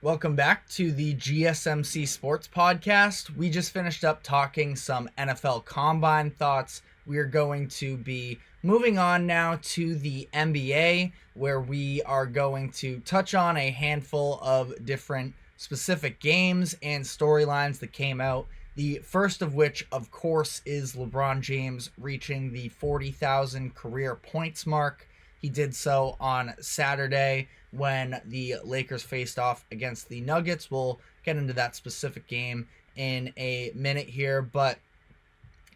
Welcome back to the GSMC Sports Podcast. We just finished up talking some NFL Combine thoughts. We are going to be moving on now to the NBA, where we are going to touch on a handful of different specific games and storylines that came out. The first of which, of course, is LeBron James reaching the 40,000 career points mark. He did so on Saturday when the Lakers faced off against the Nuggets. We'll get into that specific game in a minute here, but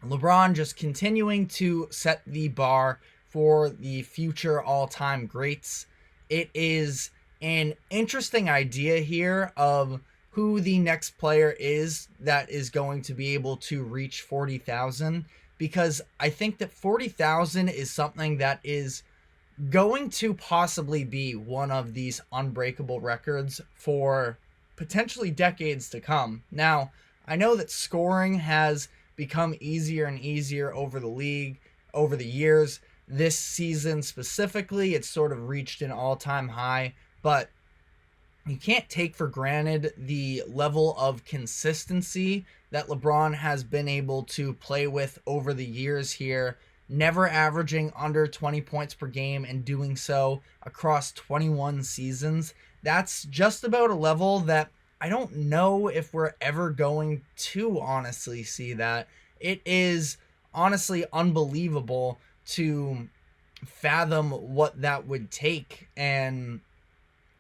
LeBron just continuing to set the bar for the future all-time greats. It is an interesting idea here of who the next player is that is going to be able to reach 40,000, because I think that 40,000 is something that is going to possibly be one of these unbreakable records for potentially decades to come. Now, I know that scoring has become easier and easier over the league, over the years. This season specifically, it's sort of reached an all-time high, but you can't take for granted the level of consistency that LeBron has been able to play with over the years here, never averaging under 20 points per game and doing so across 21 seasons. That's just about a level that I don't know if we're ever going to honestly see that. It is honestly unbelievable to fathom what that would take. And,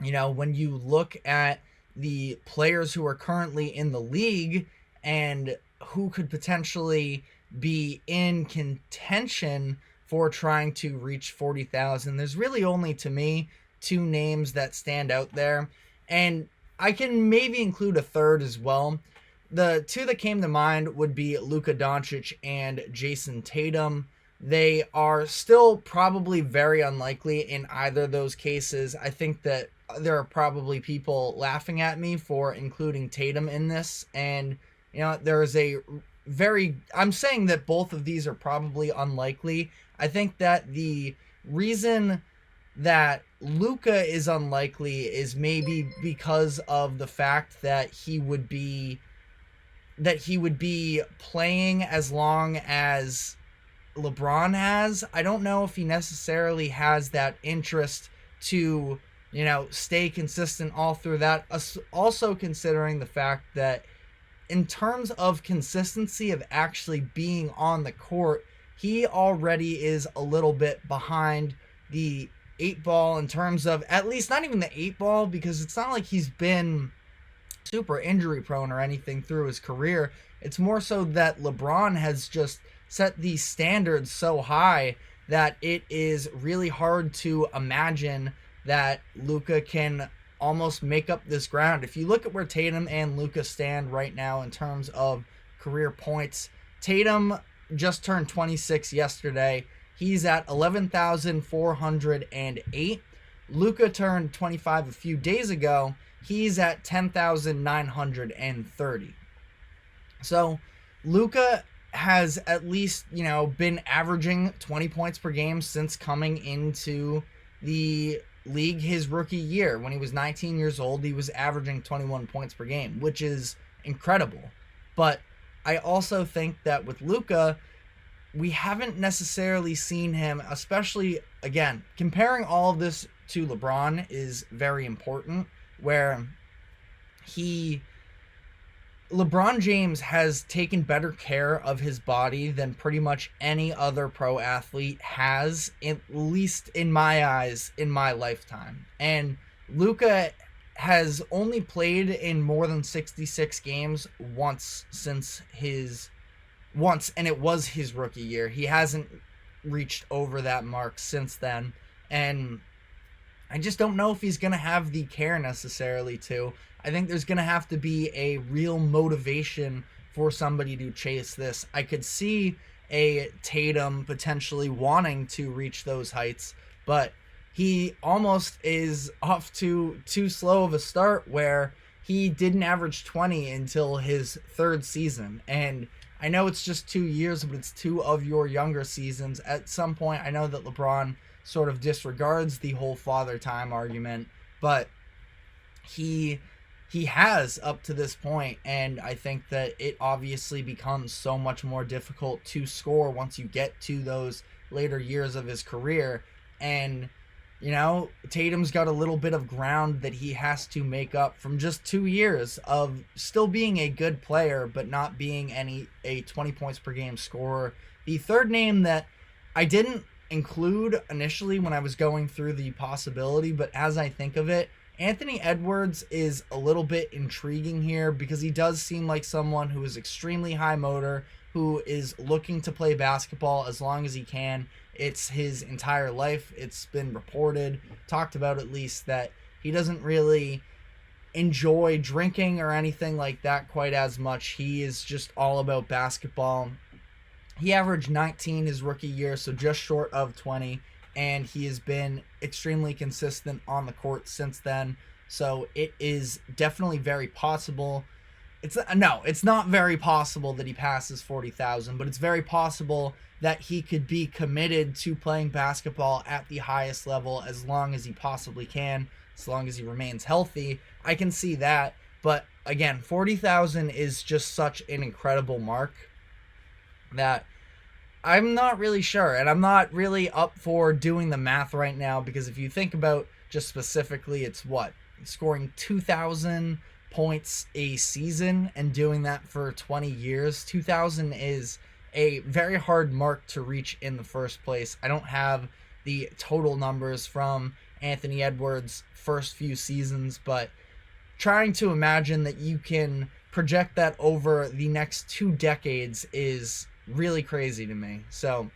you know, when you look at the players who are currently in the league and who could potentially be in contention for trying to reach 40,000, there's really only, to me, two names that stand out there. And I can maybe include a third as well. The two that came to mind would be Luka Doncic and Jason Tatum. They are still probably very unlikely in either of those cases. I think that there are probably people laughing at me for including Tatum in this. And, you know, I'm saying that both of these are probably unlikely. I think that the reason that Luka is unlikely is maybe because of the fact that he would be playing as long as LeBron has. I don't know if he necessarily has that interest to, you know, stay consistent all through that. Also considering the fact that in terms of consistency of actually being on the court, he already is a little bit behind the 8 ball in terms of, at least not even the 8 ball, because it's not like he's been super injury prone or anything through his career. It's more so that LeBron has just set these standards so high that it is really hard to imagine that Luka can almost make up this ground. If you look at where Tatum and Luka stand right now in terms of career points, Tatum just turned 26 yesterday. He's at 11,408. Luka turned 25 a few days ago. He's at 10,930. So Luka has at least, you know, been averaging 20 points per game since coming into the league his rookie year. When he was 19 years old, he was averaging 21 points per game, which is incredible. But I also think that with Luka, we haven't necessarily seen him, especially, again, comparing all of this to LeBron is very important, where LeBron James has taken better care of his body than pretty much any other pro athlete has, at least in my eyes, in my lifetime. And Luka has only played in more than 66 games once, and it was his rookie year. He hasn't reached over that mark since then. And I just don't know if he's going to have the care necessarily to. I think there's going to have to be a real motivation for somebody to chase this. I could see a Tatum potentially wanting to reach those heights, but he almost is off to too slow of a start, where he didn't average 20 until his third season. And I know it's just 2 years, but it's two of your younger seasons. At some point, I know that LeBron sort of disregards the whole father time argument, but he he has up to this point, and I think that it obviously becomes so much more difficult to score once you get to those later years of his career. And Tatum's got a little bit of ground that he has to make up from just 2 years of still being a good player but not being a 20 points per game scorer. The third name that I didn't include initially when I was going through the possibility, but as I think of it, Anthony Edwards is a little bit intriguing here because he does seem like someone who is extremely high motor, who is looking to play basketball as long as he can. It's his entire life. It's been reported, talked about at least, that he doesn't really enjoy drinking or anything like that quite as much. He is just all about basketball. He averaged 19 his rookie year, so just short of 20. And he has been extremely consistent on the court since then. So it is definitely very possible. It's not very possible that he passes 40,000, but it's very possible that he could be committed to playing basketball at the highest level as long as he possibly can, as long as he remains healthy. I can see that. But again, 40,000 is just such an incredible mark that I'm not really sure, and I'm not really up for doing the math right now, because if you think about just specifically, it's scoring 2,000 points a season and doing that for 20 years. 2,000 is a very hard mark to reach in the first place. I don't have the total numbers from Anthony Edwards' first few seasons, but trying to imagine that you can project that over the next 2 decades is really crazy to me. So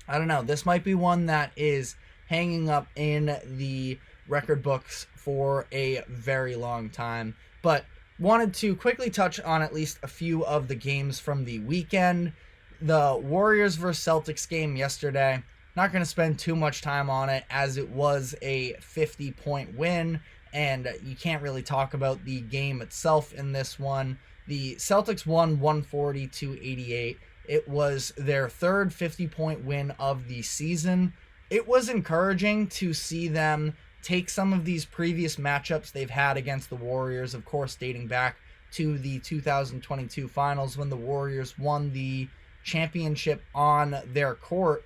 I don't know, this might be one that is hanging up in the record books for a very long time. But wanted to quickly touch on at least a few of the games from the weekend. The Warriors versus Celtics game yesterday, not going to spend too much time on it as it was a 50-point win, and you can't really talk about the game itself in this one. The Celtics won 140-88. It was their third 50-point win of the season. It was encouraging to see them take some of these previous matchups they've had against the Warriors, of course, dating back to the 2022 finals when the Warriors won the championship on their court.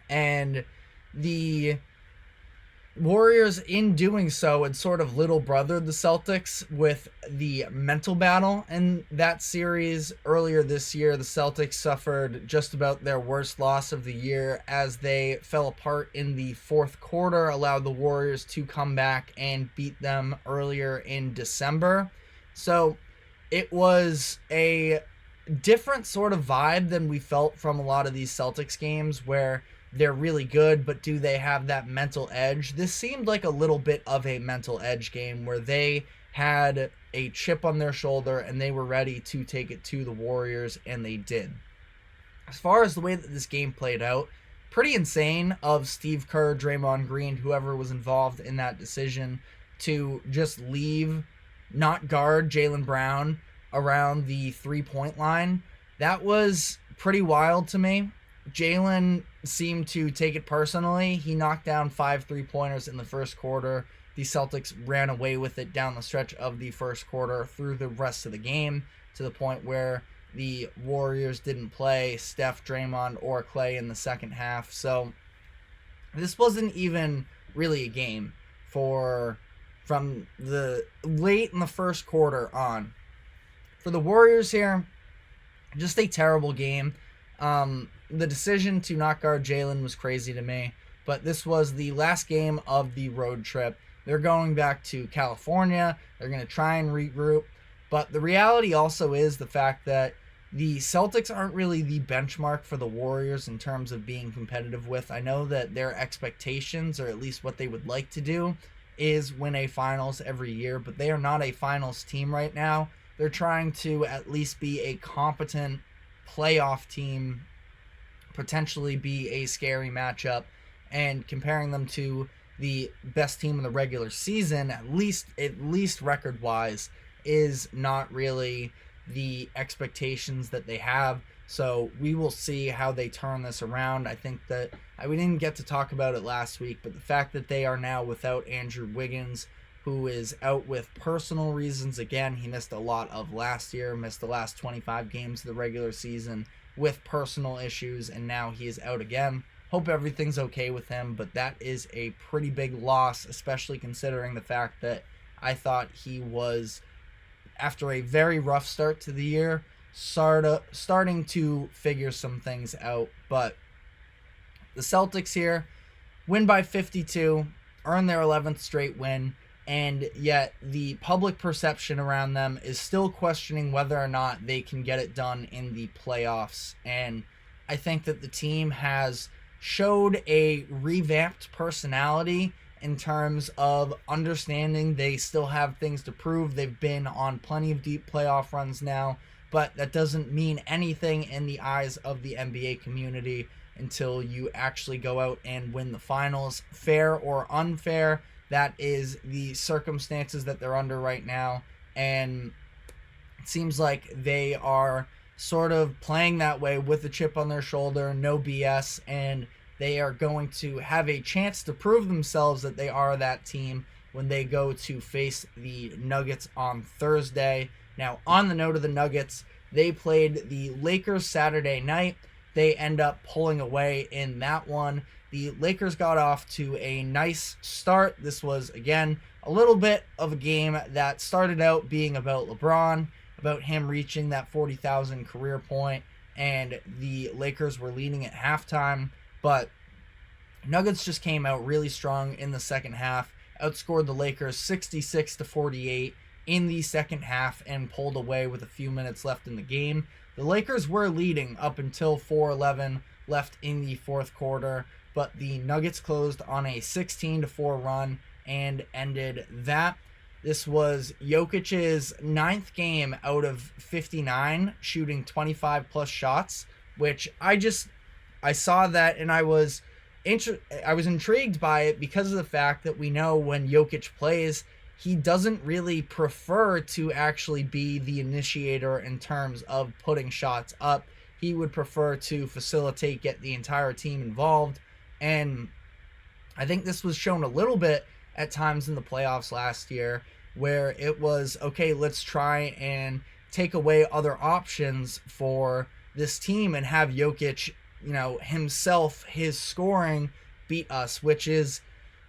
And the Warriors, in doing so, had sort of little brothered the Celtics with the mental battle in that series. Earlier this year, the Celtics suffered just about their worst loss of the year as they fell apart in the fourth quarter, allowed the Warriors to come back and beat them earlier in December. So it was a different sort of vibe than we felt from a lot of these Celtics games where they're really good, but do they have that mental edge? This seemed like a little bit of a mental edge game where they had a chip on their shoulder and they were ready to take it to the Warriors, and they did. As far as the way that this game played out, pretty insane of Steve Kerr, Draymond Green, whoever was involved in that decision to just leave, not guard Jaylen Brown around the three-point line. That was pretty wild to me. Jaylen seemed to take it personally. He knocked down 5 3-pointers in the first quarter. The Celtics ran away with it down the stretch of the first quarter through the rest of the game, to the point where the Warriors didn't play Steph, Draymond, or Clay in the second half. So this wasn't even really a game from the late in the first quarter on. For the Warriors here, just a terrible game. The decision to not guard Jaylen was crazy to me, but this was the last game of the road trip. They're going back to California. They're going to try and regroup, but the reality also is the fact that the Celtics aren't really the benchmark for the Warriors in terms of being competitive with. I know that their expectations, or at least what they would like to do, is win a finals every year, but they are not a finals team right now. They're trying to at least be a competent playoff team, potentially be a scary matchup, and comparing them to the best team in the regular season, at least record-wise, is not really the expectations that they have. So we will see how they turn this around. I think that we didn't get to talk about it last week, but the fact that they are now without Andrew Wiggins who is out with personal reasons. Again, he missed a lot of last year, missed the last 25 games of the regular season with personal issues, and now he is out again. Hope everything's okay with him, but that is a pretty big loss, especially considering the fact that I thought he was, after a very rough start to the year, starting to figure some things out. But the Celtics here win by 52, earn their 11th straight win, and yet the public perception around them is still questioning whether or not they can get it done in the playoffs. And I think that the team has showed a revamped personality in terms of understanding they still have things to prove. They've been on plenty of deep playoff runs now, but that doesn't mean anything in the eyes of the NBA community until you actually go out and win the finals. Fair or unfair, that is the circumstances that they're under right now, and it seems like they are sort of playing that way with a chip on their shoulder, no BS, and they are going to have a chance to prove themselves that they are that team when they go to face the Nuggets on Thursday. Now, on the note of the Nuggets, they played the Lakers Saturday night. They end up pulling away in that one. The Lakers got off to a nice start. This was, again, a little bit of a game that started out being about LeBron, about him reaching that 40,000 career point, and the Lakers were leading at halftime. But Nuggets just came out really strong in the second half, outscored the Lakers 66-48 in the second half, and pulled away with a few minutes left in the game. The Lakers were leading up until 4:11 left in the fourth quarter, but the Nuggets closed on a 16-4 run and ended that. This was Jokic's 9th game out of 59, shooting 25 plus shots, which I saw that and I was intrigued by it because of the fact that we know when Jokic plays, he doesn't really prefer to actually be the initiator in terms of putting shots up. He would prefer to facilitate, get the entire team involved. And I think this was shown a little bit at times in the playoffs last year, where it was, okay, let's try and take away other options for this team and have Jokic, himself, his scoring beat us, which is,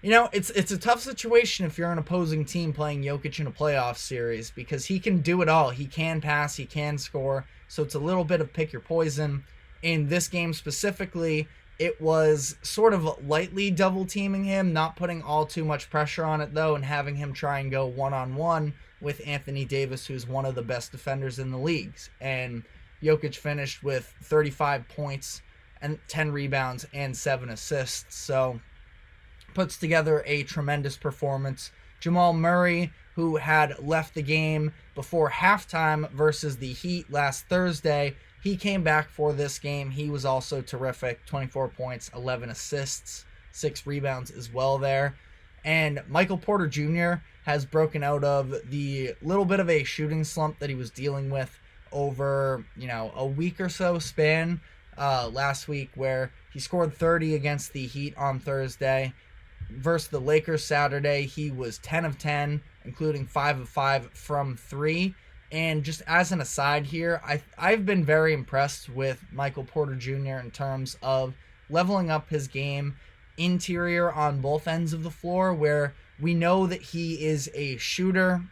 it's a tough situation if you're an opposing team playing Jokic in a playoff series, because he can do it all. He can pass, he can score, so it's a little bit of pick your poison. In this game specifically, it was sort of lightly double teaming him, not putting all too much pressure on it though, and having him try and go one-on-one with Anthony Davis, who's one of the best defenders in the leagues. And Jokic finished with 35 points and 10 rebounds and 7 assists. So puts together a tremendous performance. Jamal Murray, who had left the game before halftime versus the Heat last Thursday, he came back for this game. He was also terrific. 24 points, 11 assists, 6 rebounds as well there. And Michael Porter Jr. has broken out of the little bit of a shooting slump that he was dealing with over, a week or so span last week, where he scored 30 against the Heat on Thursday. Versus the Lakers Saturday, he was 10 of 10, including 5 of 5 from 3. And just as an aside here, I've been very impressed with Michael Porter Jr. in terms of leveling up his game interior on both ends of the floor, where we know that he is a shooter,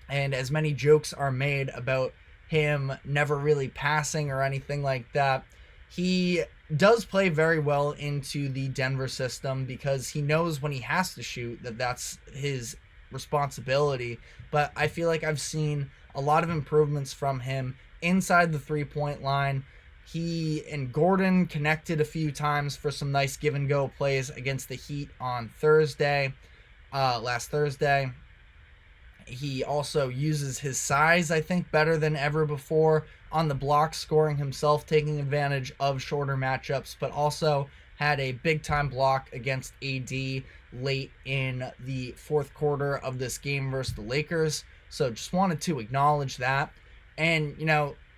and as many jokes are made about him never really passing or anything like that, he does play very well into the Denver system because he knows when he has to shoot that that's his responsibility. But I feel like I've seen a lot of improvements from him inside the three-point line. He and Gordon connected a few times for some nice give-and-go plays against the Heat on last Thursday. He also uses his size, I think, better than ever before on the block, scoring himself, taking advantage of shorter matchups, but also had a big-time block against AD late in the fourth quarter of this game versus the Lakers. So just wanted to acknowledge that. And,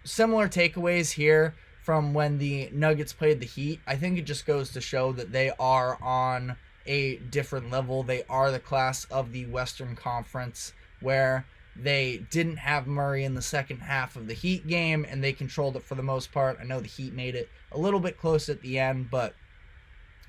similar takeaways here from when the Nuggets played the Heat. I think it just goes to show that they are on a different level. They are the class of the Western Conference, where they didn't have Murray in the second half of the Heat game, and they controlled it for the most part. I know the Heat made it a little bit close at the end, but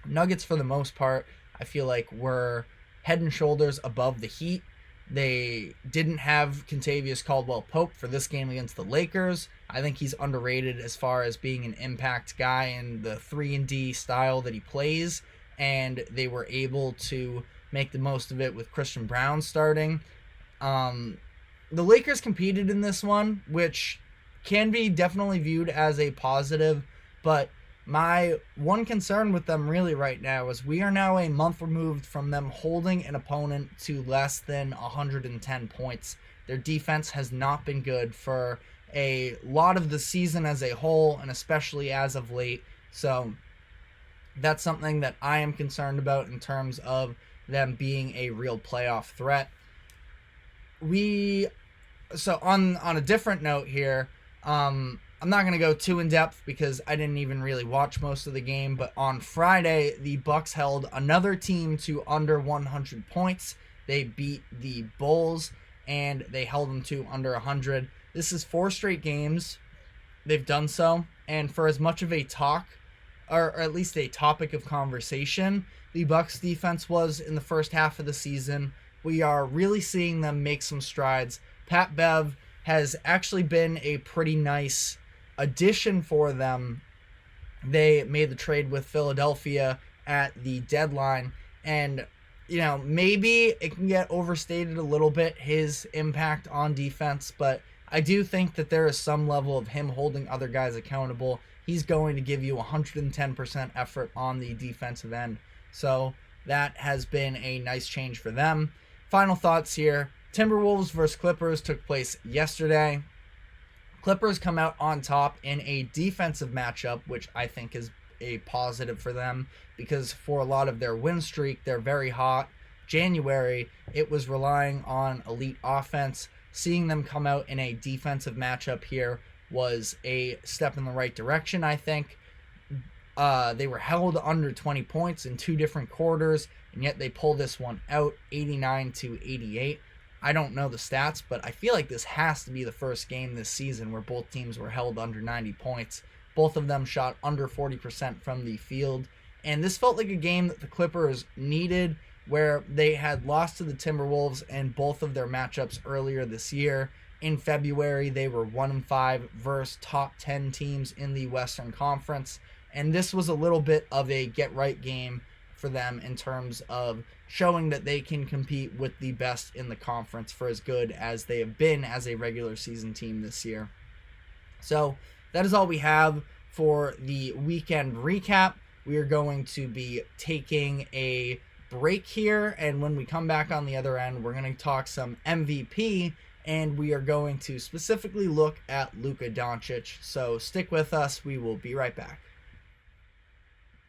Nuggets, for the most part, I feel like were head and shoulders above the Heat. They didn't have Kentavious Caldwell-Pope for this game against the Lakers. I think he's underrated as far as being an impact guy in the 3-and-D style that he plays, and they were able to make the most of it with Christian Brown starting. The Lakers competed in this one, which can be definitely viewed as a positive, but my one concern with them really right now is we are now a month removed from them holding an opponent to less than 110 points. Their defense has not been good for a lot of the season as a whole, and especially as of late. So that's something that I am concerned about in terms of them being a real playoff threat. So on a different note here, I'm not going to go too in depth because I didn't even really watch most of the game, but on Friday, the Bucks held another team to under 100 points. They beat the Bulls, and they held them to under 100. This is 4 straight games they've done so, and for as much of a talk, or at least a topic of conversation, the Bucks defense was in the first half of the season, we are really seeing them make some strides. Pat Bev has actually been a pretty nice addition for them. They made the trade with Philadelphia at the deadline, and maybe it can get overstated a little bit, his impact on defense, but I do think that there is some level of him holding other guys accountable. He's going to give you 110% effort on the defensive end, so that has been a nice change for them. Final thoughts here. Timberwolves versus Clippers took place yesterday. Clippers come out on top in a defensive matchup, which I think is a positive for them because for a lot of their win streak, they're very hot. January, it was relying on elite offense. Seeing them come out in a defensive matchup here was a step in the right direction, I think. They were held under 20 points in 2 different quarters, and yet they pull this one out 89-88. I don't know the stats, but I feel like this has to be the first game this season where both teams were held under 90 points. Both of them shot under 40% from the field, and this felt like a game that the Clippers needed, where they had lost to the Timberwolves in both of their matchups earlier this year. In February, they were 1-5 versus top 10 teams in the Western Conference, and this was a little bit of a get-right game for them in terms of showing that they can compete with the best in the conference for as good as they have been as a regular season team this year. So that is all we have for the weekend recap. We are going to be taking a break here, and when we come back on the other end, we're going to talk some MVP, and we are going to specifically look at Luka Doncic. So stick with us. We will be right back.